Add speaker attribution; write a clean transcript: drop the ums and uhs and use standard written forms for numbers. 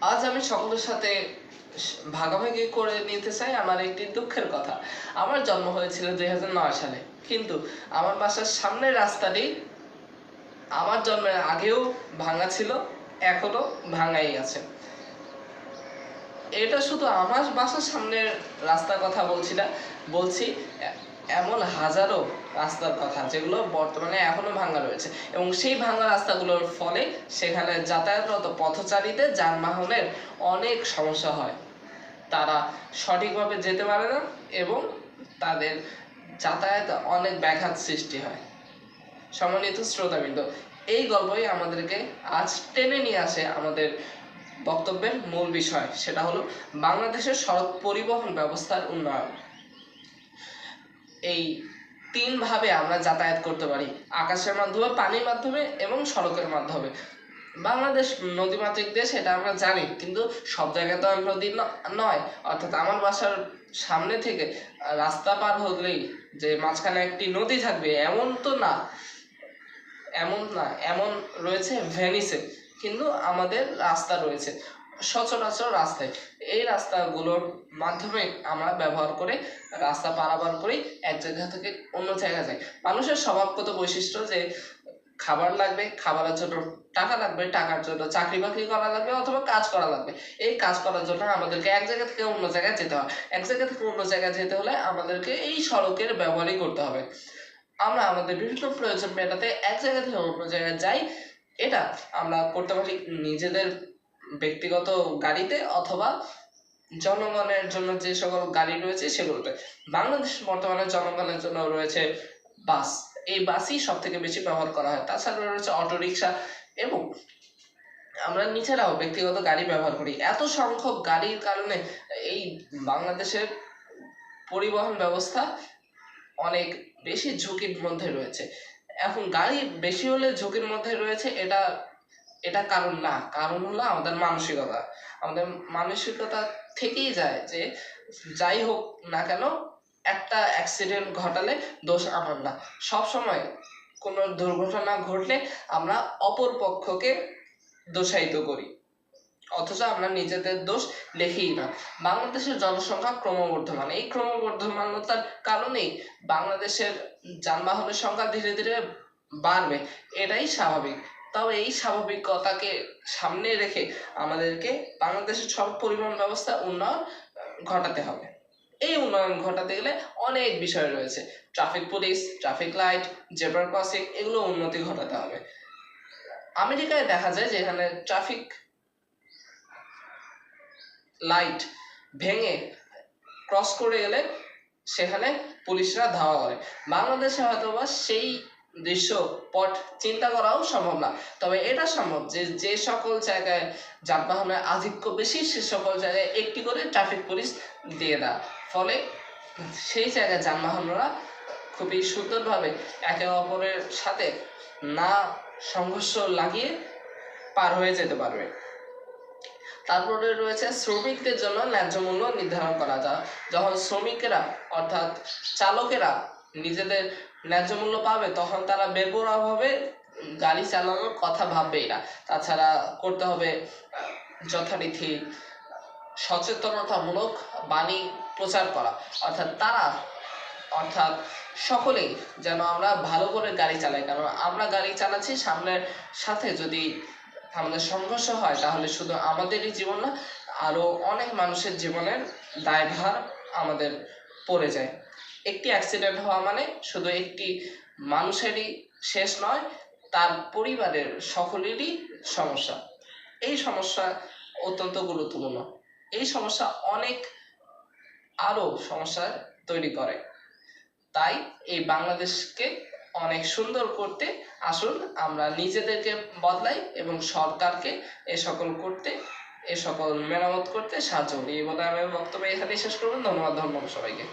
Speaker 1: আজ আমি সকলের সাথে ভাগাভাগি করে নিতে চাই আমার একটি দুঃখের কথা। আমার জন্ম হয়েছিল 2009 সালে, কিন্তু আমার বাসার সামনের রাস্তাটি আমার জন্মের আগেও ভাঙা ছিল, এখনো ভাঙাই আছে। এটা শুধু আমার বাসার সামনের রাস্তার কথা বলছি না, বলছি এমন হাজারো রাস্তার কথা যেগুলো বর্তমানে এখনো ভাঙা রয়েছে, এবং সেই ভাঙা রাস্তাগুলোর ফলে সেখানে যাতায়াতরত পথচারীদের যানবাহনের অনেক সমস্যা হয়। তারা সঠিকভাবে যেতে পারে না এবং তাদের যাতায়াতে অনেক ব্যাঘাত সৃষ্টি হয়। সম্মানিত শ্রোতাবৃন্দ, এই গল্পই আমাদেরকে আজ টেনে নিয়ে আসে আমাদের বক্তব্যের মূল বিষয়, সেটা হলো বাংলাদেশের সড়ক পরিবহন ব্যবস্থার উন্নয়ন। এই তিন ভাবে আমরা যাতায়াত করতে পারি: আকাশের মাধ্যমে, পানির মাধ্যমে এবং সড়কের মাধ্যমে। বাংলাদেশ নদীমাতৃক দেশ, এটা আমরা জানি, কিন্তু সব জায়গায় তো নদী নয়। অর্থাৎ আমার বাসার সামনে থেকে রাস্তা পার হলেই যে মাঝখানে একটি নদী থাকবে এমন তো না, এমন রয়েছে ভেনিসে, কিন্তু আমাদের রাস্তা রয়েছে সচরাচর রাস্তায়। এই রাস্তাগুলোর মাধ্যমে আমরা ব্যবহার করে রাস্তা পারাপার করি, এক জায়গা থেকে অন্য জায়গায় যাই। মানুষের স্বভাবগত বৈশিষ্ট্য যে খাবার লাগবে, খাবারের জন্য টাকা লাগবে, টাকার জন্য চাকরি বাকরি করা লাগবে অথবা কাজ করা লাগবে। এই কাজ করার জন্য আমাদেরকে এক জায়গা থেকে অন্য জায়গায় যেতে হয়। এক জায়গা থেকে অন্য জায়গায় যেতে হলে আমাদেরকে এই সড়কের ব্যবহারই করতে হবে। আমরা আমাদের বিভিন্ন প্রয়োজন মেটাতে এক জায়গা থেকে অন্য জায়গায় যাই। এটা আমরা করতে পারি নিজেদের ব্যক্তিগত গাড়িতে অথবা জনগণের জন্য যে সকল গাড়ি রয়েছে সেগুলোতে। বাংলাদেশ বর্তমানে জনগণের জন্য রয়েছে বাস। এই বাসই সব থেকে বেশি ব্যবহার করা হয়। তাছাড়া রয়েছে অটোরিকশা, এবং আমরা নিজেরাও ব্যক্তিগত গাড়ি ব্যবহার করি। এত সংখ্যক গাড়ির কারণে এই বাংলাদেশের পরিবহন ব্যবস্থা অনেক বেশি ঝুঁকির মধ্যে রয়েছে। এখন গাড়ি বেশি হলে ঝুঁকির মধ্যে রয়েছে, এটা কারণ না, কারণ হলো আমাদের মানসিকতা। আমাদের মানসিকতা থেকেই যায় যে যাই হোক না কেন একটা অ্যাক্সিডেন্ট ঘটালে দোষ আমার না। সবসময় কোনো দুর্ঘটনা ঘটলে আমরা অপর পক্ষকে দোষায়িত করি, অথচ আমরা নিজেদের দোষ দেখি না। বাংলাদেশের জনসংখ্যা ক্রমবর্ধমান। এই ক্রমবর্ধমানতার কারণেই বাংলাদেশের যানবাহনের সংখ্যা ধীরে ধীরে বাড়বে, এটাই স্বাভাবিক। তবে এই স্বাভাবিকতাকে সামনে রেখে আমাদেরকে বাংলাদেশের সব পরিবহন ব্যবস্থা উন্নয়ন ঘটাতে হবে। এই উন্নয়ন ঘটাতে গেলে অনেক বিষয় রয়েছে। Traffic police, traffic light, zebra crossing, এগুলো উন্নতি ঘটাতে হবে। আমেরিকায় দেখা যায় যে এখানে ট্রাফিক লাইট ভেঙে ক্রস করে গেলে সেখানে পুলিশরা ধাওয়া করে। বাংলাদেশে হয়তোবা সেই দৃশ্যপট চিন্তা করাও সম্ভব না, তবে এটা সম্ভব যে যে সকল জায়গায় যানবাহনের আধিক্য বেশি সে সকল জায়গায় একটি করে ট্রাফিক পুলিশ দিয়ে দেয়। ফলে সেই জায়গায় যানবাহনরা খুবই সুন্দরভাবে একে অপরের সাথে না সংঘর্ষ লাগিয়ে পার হয়ে যেতে পারবে। তারপরে রয়েছে শ্রমিকদের জন্য ন্যায্য মূল্য নির্ধারণ করা যায়। যখন শ্রমিকেরা অর্থাৎ চালকেরা নিজেদের ন্যায্য মূল্য পাবে, তখন তারা বেপরোয়াভাবে গাড়ি চালানোর কথা ভাববেই না। তাছাড়া করতে হবে যথারীতি সচেতনতামূলক বাণী প্রচার করা, অর্থাৎ সকলেই যেন আমরা ভালো করে গাড়ি চালাই। কারণ আমরা গাড়ি চালাচ্ছি, সামনের সাথে যদি আমাদের সংঘর্ষ হয় তাহলে শুধু আমাদেরই জীবন না, আরো অনেক মানুষের জীবনের দায়ভার আমাদের পড়ে যায়। একটি অ্যাক্সিডেন্ট হওয়া মানে শুধু একটি মানুষেরই শেষ নয়, তার পরিবারের সকলেরই সমস্যা। এই সমস্যা অত্যন্ত গুরুত্বপূর্ণ। এই সমস্যা অনেক আরো সমস্যা তৈরি করে। তাই এই বাংলাদেশকে অনেক সুন্দর করতে আসুন আমরা নিজেদেরকে বদলাই এবং সরকারকে এ সকল মেরামত করতে সাহায্য করি। এই বলে আমি বক্তব্য এখানেই শেষ করব। ধন্যবাদ সবাইকে।